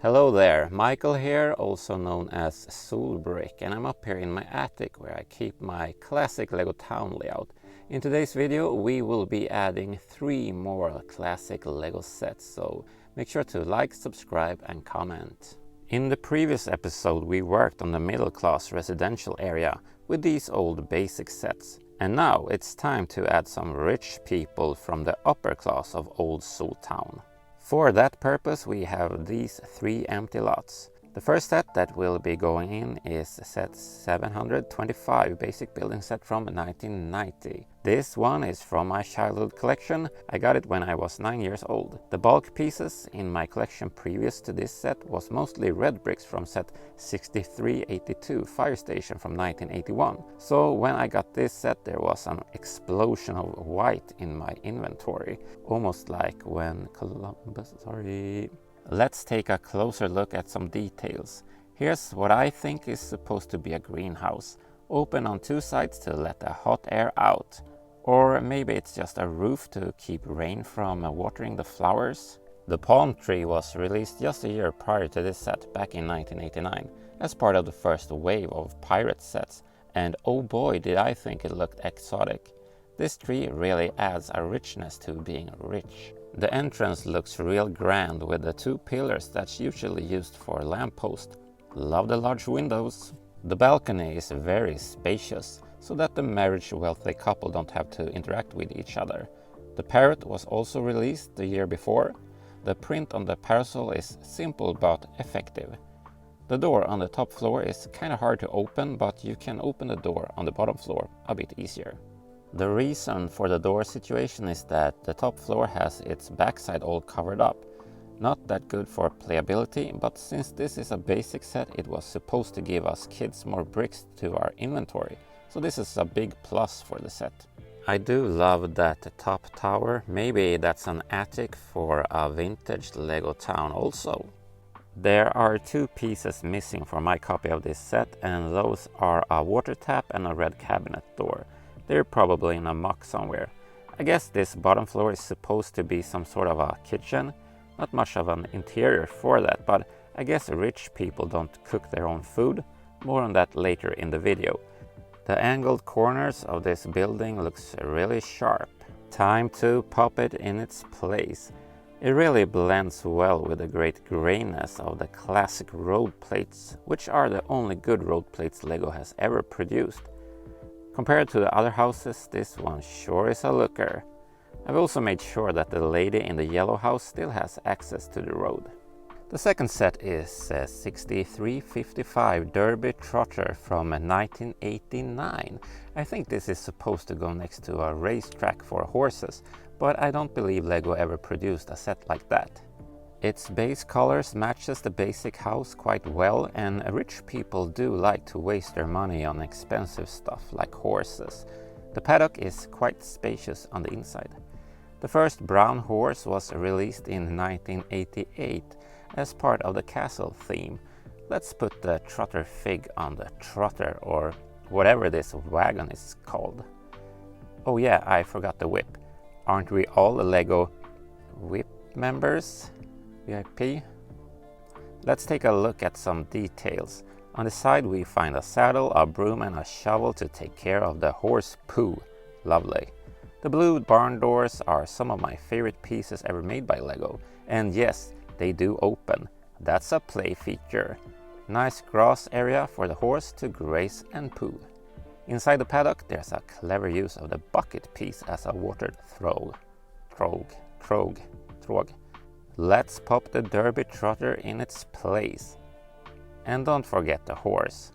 Hello there, Michael here, also known as Solbrick, and I'm up here in my attic where I keep my classic Lego town layout. In today's video we will be adding 3 more classic Lego sets, so make sure to like, subscribe and comment. In the previous episode we worked on the middle class residential area with these old basic sets. And now it's time to add some rich people from the upper class of Old Seoul Town. For that purpose we have these 3 empty lots. The first set that will be going in is set 725 basic building set from 1990. This one is from my childhood collection. I got it when I was 9 years old. The bulk pieces in my collection previous to this set was mostly red bricks from set 6382 fire station from 1981. So when I got this set there was an explosion of white in my inventory. Almost like when Let's take a closer look at some details. Here's what I think is supposed to be a greenhouse, open on 2 sides to let the hot air out. Or maybe it's just a roof to keep rain from watering the flowers. The palm tree was released just a year prior to this set, back in 1989, as part of the first wave of pirate sets, and oh boy did I think it looked exotic. This tree really adds a richness to being rich. The entrance looks real grand with the 2 pillars that's usually used for lamppost. Love the large windows. The balcony is very spacious, so that the marriage wealthy couple don't have to interact with each other. The parrot was also released the year before. The print on the parasol is simple but effective. The door on the top floor is kinda hard to open, but you can open the door on the bottom floor a bit easier. The reason for the door situation is that the top floor has its backside all covered up. Not that good for playability, but since this is a basic set it was supposed to give us kids more bricks to our inventory, so this is a big plus for the set. I do love that top tower, maybe that's an attic for a vintage Lego town also. There are 2 pieces missing for my copy of this set, and those are a water tap and a red cabinet door. They're probably in a muck somewhere. I guess this bottom floor is supposed to be some sort of a kitchen. Not much of an interior for that, but I guess rich people don't cook their own food. More on that later in the video. The angled corners of this building looks really sharp. Time to pop it in its place. It really blends well with the great grayness of the classic road plates, which are the only good road plates Lego has ever produced. Compared to the other houses, this one sure is a looker. I've also made sure that the lady in the yellow house still has access to the road. The second set is 6355 Derby Trotter from 1989. I think this is supposed to go next to a racetrack for horses, but I don't believe Lego ever produced a set like that. Its base colors matches the basic house quite well, and rich people do like to waste their money on expensive stuff like horses. The paddock is quite spacious on the inside. The first brown horse was released in 1988 as part of the castle theme. Let's put the trotter fig on the trotter, or whatever this wagon is called. Oh yeah, I forgot the whip. Aren't we all Lego whip members? VIP. Let's take a look at some details. On the side we find a saddle, a broom and a shovel to take care of the horse poo. Lovely. The blue barn doors are some of my favorite pieces ever made by Lego. And yes, they do open. That's a play feature. Nice grass area for the horse to graze and poo. Inside the paddock there's a clever use of the bucket piece as a watered trog. Let's pop the Derby Trotter in its place. And don't forget the horse.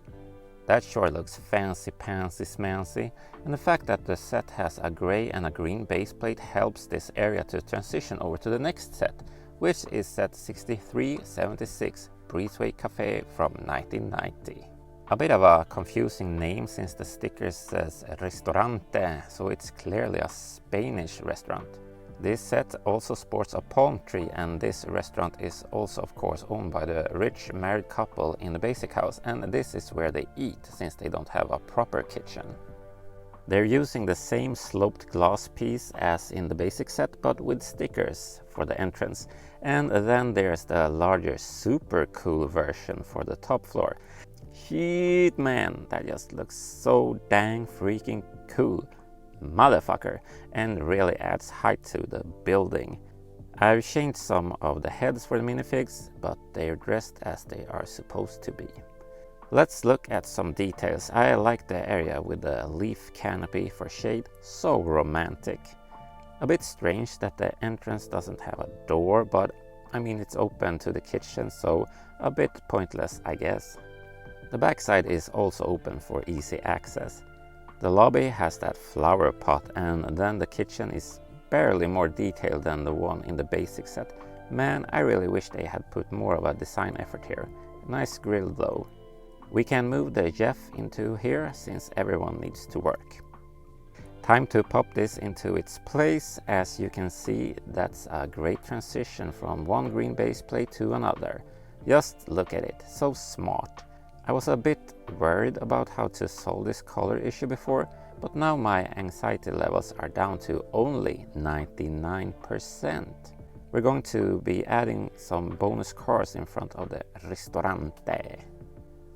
That sure looks fancy-pancy smancy, and the fact that the set has a grey and a green base plate helps this area to transition over to the next set, which is set 6376 Breezeway Cafe from 1990. A bit of a confusing name since the sticker says Ristorante, so it's clearly a Spanish restaurant. This set also sports a palm tree, and this restaurant is also of course owned by the rich married couple in the basic house, and this is where they eat since they don't have a proper kitchen. They're using the same sloped glass piece as in the basic set, but with stickers for the entrance. And then there's the larger super cool version for the top floor. Shit, man, that just looks so dang freaking cool, motherfucker, and really adds height to the building. I've changed some of the heads for the minifigs, but they're dressed as they are supposed to be. Let's look at some details. I like the area with the leaf canopy for shade, so romantic. A bit strange that the entrance doesn't have a door, but I mean it's open to the kitchen, so a bit pointless, I guess. The backside is also open for easy access. The lobby has that flower pot, and then the kitchen is barely more detailed than the one in the basic set. Man, I really wish they had put more of a design effort here. Nice grill though. We can move the Jeff into here since everyone needs to work. Time to pop this into its place. As you can see, that's a great transition from one green base plate to another. Just look at it, so smart. I was a bit worried about how to solve this color issue before, but now my anxiety levels are down to only 99%. We're going to be adding some bonus cars in front of the Ristorante.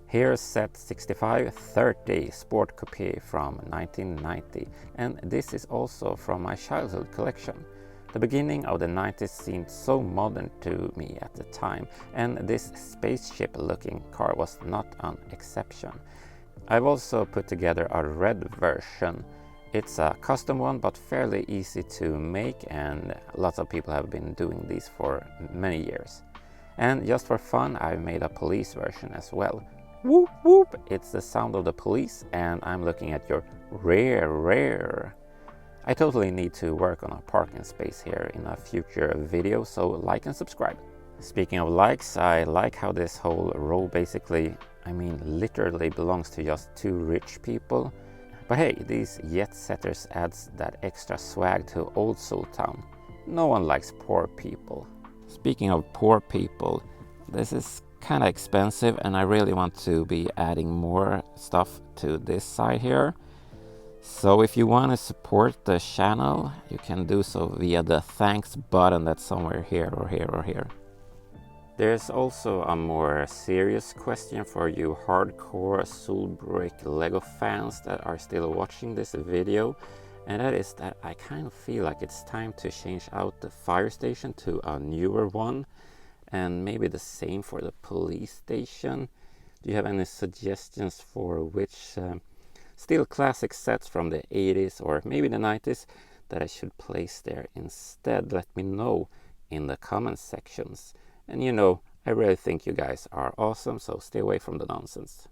Here's set 6530 Sport Coupe from 1990, and this is also from my childhood collection. The beginning of the 90s seemed so modern to me at the time, and this spaceship-looking car was not an exception. I've also put together a red version. It's a custom one, but fairly easy to make, and lots of people have been doing these for many years. And just for fun, I've made a police version as well. Whoop whoop! It's the sound of the police, and I'm looking at your rear. I totally need to work on a parking space here in a future video, so like and subscribe. Speaking of likes, I like how this whole row basically, literally belongs to just two rich people. But hey, these jet setters adds that extra swag to Old Soul Town. No one likes poor people. Speaking of poor people, this is kind of expensive and I really want to be adding more stuff to this side here. So if you want to support the channel, you can do so via the thanks button that's somewhere here or here or here. There's also a more serious question for you hardcore Soulbrick Lego fans that are still watching this video, and that is that I kind of feel like it's time to change out the fire station to a newer one, and maybe the same for the police station. Do you have any suggestions for which still classic sets from the 80s or maybe the 90s that I should place there instead? Let me know in the comment sections. And I really think you guys are awesome, so stay away from the nonsense.